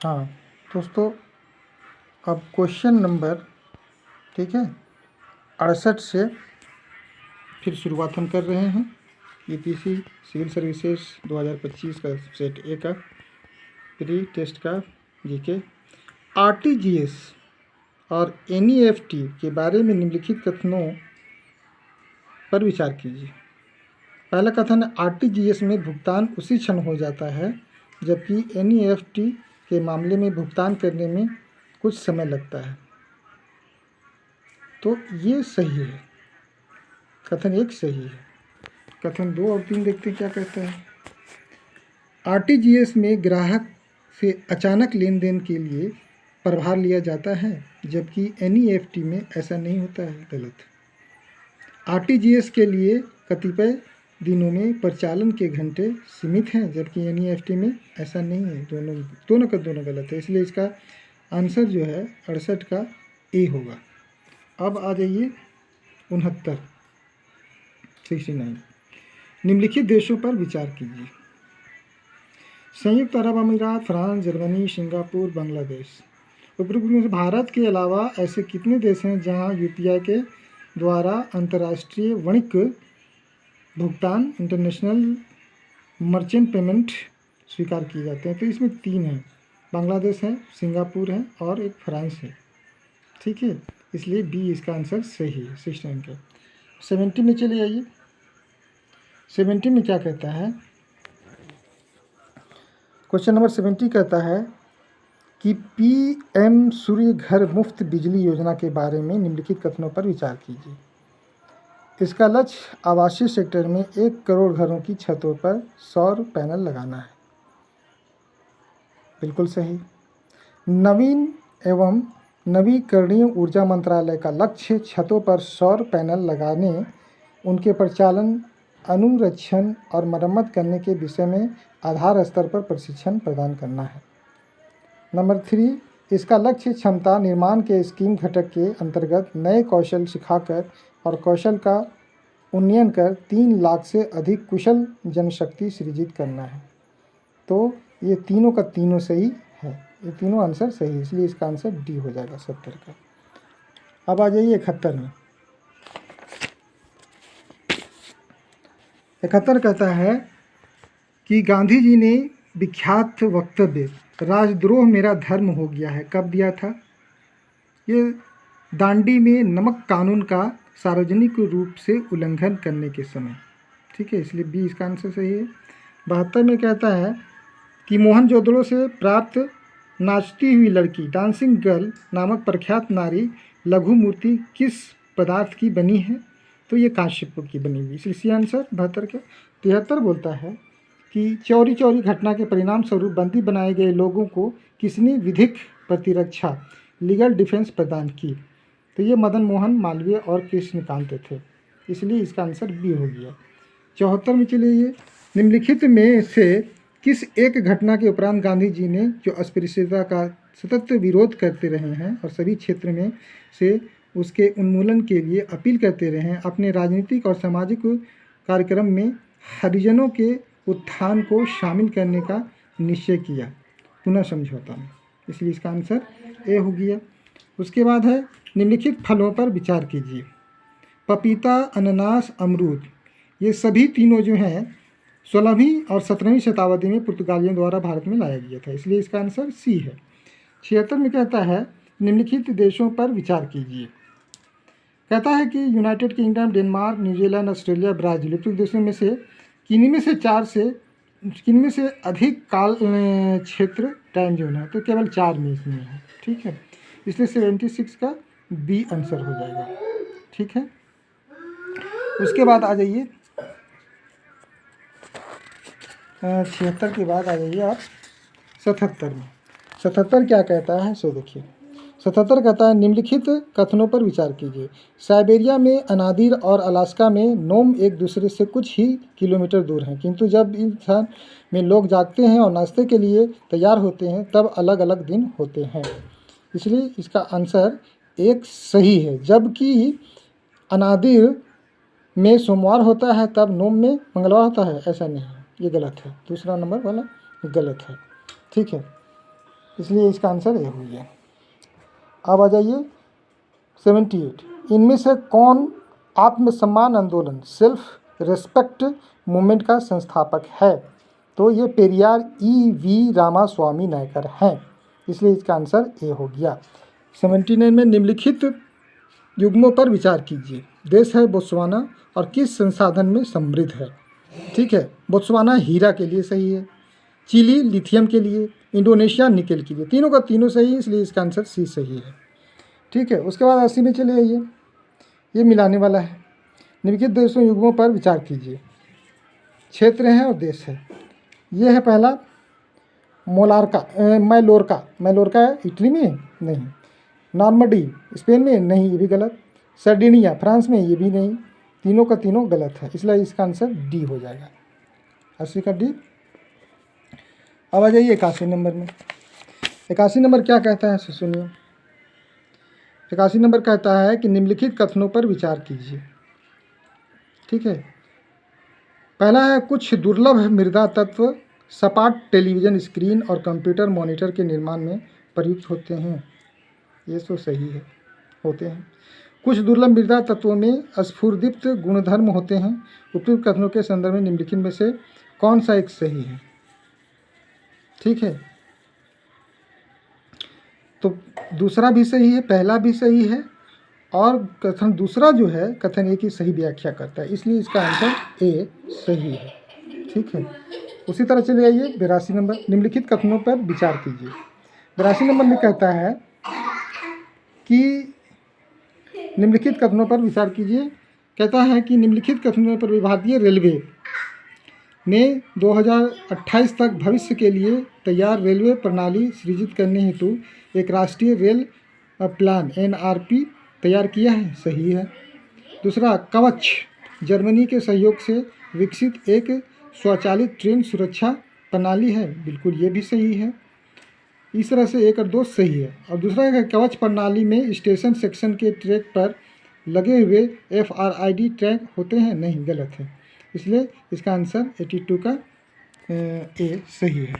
हाँ दोस्तों, अब क्वेश्चन नंबर, ठीक है, 68 से फिर शुरुआत हम कर रहे हैं। यूपीएससी सिविल सर्विसेज 2025 का सेट ए का प्री टेस्ट का जीके। आरटीजीएस और एनईएफटी के बारे में निम्नलिखित कथनों पर विचार कीजिए। पहला कथन है, आरटीजीएस में भुगतान उसी क्षण हो जाता है, जबकि एनईएफटी के मामले में भुगतान करने में कुछ समय लगता है। तो ये सही है, कथन 1 सही है। कथन 2 और 3 देखते हैं क्या कहता है। आरटीजीएस में ग्राहक से अचानक लेन देन के लिए प्रभार लिया जाता है, जबकि एनईएफटी में ऐसा नहीं होता है। गलत। आरटीजीएस के लिए कतिपय दिनों में परिचालन के घंटे सीमित हैं, जबकि एनईएफटी में ऐसा नहीं है। दोनों का दोनों गलत है, इसलिए इसका आंसर जो है 68 का ए होगा। अब आ जाइए 69, 69। निम्नलिखित देशों पर विचार कीजिए। संयुक्त अरब अमीरात, फ्रांस, जर्मनी, सिंगापुर, बांग्लादेश। उपरोक्त में से भारत के अलावा ऐसे कितने देश हैं जहां यूपीआई के द्वारा अंतर्राष्ट्रीय वाणिज्यिक भुगतान, इंटरनेशनल मर्चेंट पेमेंट स्वीकार किए जाते हैं? तो इसमें 3 हैं, बांग्लादेश है, सिंगापुर है और एक फ्रांस है। ठीक है, इसलिए बी इसका आंसर सही है। 69 का। 70 में चले आइए। 70 में क्या कहता है। क्वेश्चन नंबर 70 कहता है कि पीएम सूर्य घर मुफ्त बिजली योजना के बारे में निम्नलिखित कथनों पर विचार कीजिए। इसका लक्ष्य आवासीय सेक्टर में 1 करोड़ घरों की छतों पर सौर पैनल लगाना है। बिल्कुल सही। नवीन एवं नवीकरणीय ऊर्जा मंत्रालय का लक्ष्य छतों पर सौर पैनल लगाने, उनके परिचालन, अनुरक्षण और मरम्मत करने के विषय में आधार स्तर पर प्रशिक्षण प्रदान करना है। नंबर 3, इसका लक्ष्य क्षमता निर्माण के स्कीम घटक के अंतर्गत नए कौशल सिखाकर और कौशल का उन्नयन कर 3 लाख से अधिक कुशल जनशक्ति सृजित करना है। तो ये तीनों का तीनों सही है, ये तीनों आंसर सही है, इसलिए इसका आंसर डी हो जाएगा 70 का। अब आ जाइए 71 में। 71 कहता है कि गांधी जी ने विख्यात वक्तव्य राजद्रोह मेरा धर्म हो गया है कब दिया था? ये दांडी में नमक कानून का सार्वजनिक रूप से उल्लंघन करने के समय। ठीक है, इसलिए बी इसका आंसर सही है। 72 में कहता है कि मोहनजोदड़ो से प्राप्त नाचती हुई लड़की, डांसिंग गर्ल नामक प्रख्यात नारी लघु मूर्ति किस पदार्थ की बनी है? तो ये कांस्य की बनी हुई, इसलिए आंसर 72 का। 73 बोलता है कि चौरी चौरी घटना के परिणाम स्वरूप बंदी बनाए गए लोगों को किसने विधिक प्रतिरक्षा, लीगल डिफेंस प्रदान की? तो ये मदन मोहन मालवीय और कृष्णकांत थे, इसलिए इसका आंसर बी हो गया। 74 में चलिए। निम्नलिखित में से किस एक घटना के उपरांत गांधी जी ने, जो अस्पृश्यता का सतत विरोध करते रहे हैं और सभी क्षेत्र में से उसके उन्मूलन के लिए अपील करते रहे हैं, अपने राजनीतिक और सामाजिक कार्यक्रम में हरिजनों के उत्थान को शामिल करने का निश्चय किया? पुनः समझौता में, इसलिए इसका आंसर ए हो गया। उसके बाद है निम्नलिखित फलों पर विचार कीजिए। पपीता, अनानास, अमरूद, ये सभी तीनों जो हैं 16वीं और 17वीं शताब्दी में पुर्तगालियों द्वारा भारत में लाया गया था, इसलिए इसका आंसर सी है। 76 में कहता है निम्नलिखित देशों पर विचार कीजिए। कहता है कि United kingdom, Denmark, New Zealand, Australia, Brazil. उपयुक्त देशों में से किनमें से अधिक काल क्षेत्र टाइम जोन है? तो केवल 4 में इसमें है। ठीक है, इसलिए 76 का बी आंसर हो जाएगा। ठीक है, उसके बाद आ जाइए 76 के बाद आ जाइए आप 77 में। 77 क्या कहता है सो देखिए। 77 कहता है निम्नलिखित कथनों पर विचार कीजिए। साइबेरिया में अनादिर और अलास्का में नोम एक दूसरे से कुछ ही किलोमीटर दूर हैं, किंतु जब इन स्थान में लोग जागते हैं और नाश्ते के लिए तैयार होते हैं तब अलग अलग दिन होते हैं, इसलिए इसका आंसर 1 सही है। जबकि अनादिर में सोमवार होता है तब नोम में मंगलवार होता है, ऐसा नहीं है, ये गलत है। दूसरा नंबर वाला गलत है। ठीक है, इसलिए इसका आंसर ए हो गया। अब आ जाइए 78। इनमें से कौन आत्मसम्मान आंदोलन सेल्फ रेस्पेक्ट मूवमेंट का संस्थापक है? तो ये पेरियार E.V. रामास्वामी नायकर हैं, इसलिए इसका आंसर ए हो गया। 79 में निम्नलिखित युग्मों पर विचार कीजिए। देश है बोत्सवाना और किस संसाधन में समृद्ध है? ठीक है, बोत्सवाना हीरा के लिए सही है, चिली लिथियम के लिए, इंडोनेशिया निकेल के लिए। तीनों का तीनों सही है, इसलिए इसका आंसर सी सही है। ठीक है, उसके बाद 80 में चले आइए, ये मिलाने वाला है। निम्नलिखित देशों युग्मों पर विचार कीजिए। क्षेत्र है और देश है। ये है पहला मैलोर्का। मैलोर्का है इटली में? नहीं। नॉर्मडी स्पेन में? नहीं, ये भी गलत। सर्डिनिया फ्रांस में? ये भी नहीं। तीनों का तीनों गलत है, इसलिए इसका आंसर डी हो जाएगा, 80 का डी। अब आ जाइए 81 नंबर में। 81 नंबर क्या कहता है सुनिए। 81 नंबर कहता है कि निम्नलिखित कथनों पर विचार कीजिए। ठीक है, पहला है कुछ दुर्लभ मृदा तत्व सपाट टेलीविज़न स्क्रीन और कंप्यूटर मॉनिटर के निर्माण में प्रयुक्त होते हैं। ये तो सही है, होते हैं। कुछ दुर्लभ मृदा तत्वों में स्फुरदीप्त गुणधर्म होते हैं। उपयुक्त कथनों के संदर्भ में निम्नलिखित में से कौन सा एक सही है? ठीक है, तो दूसरा भी सही है, पहला भी सही है, और कथन दूसरा जो है कथन ए की सही व्याख्या करता है, इसलिए इसका आंसर ए सही है। ठीक है, उसी तरह चले आइए 82 नंबर। निम्नलिखित कथनों पर विचार कीजिए। 82 नंबर में कहता है कि निम्नलिखित कथनों पर विचार कीजिए। कहता है कि निम्नलिखित कथनों पर भारतीय रेलवे ने 2028 तक भविष्य के लिए तैयार रेलवे प्रणाली सृजित करने हेतु एक राष्ट्रीय रेल प्लान NRP तैयार किया है। सही है। दूसरा, कवच जर्मनी के सहयोग से विकसित एक स्वचालित ट्रेन सुरक्षा प्रणाली है। बिल्कुल, ये भी सही है। इस तरह से 1 और 2 सही है। और दूसरा है कवच प्रणाली में स्टेशन सेक्शन के ट्रैक पर लगे हुए FRID ट्रैक होते हैं। नहीं, गलत है, इसलिए इसका आंसर 82 का ए सही है।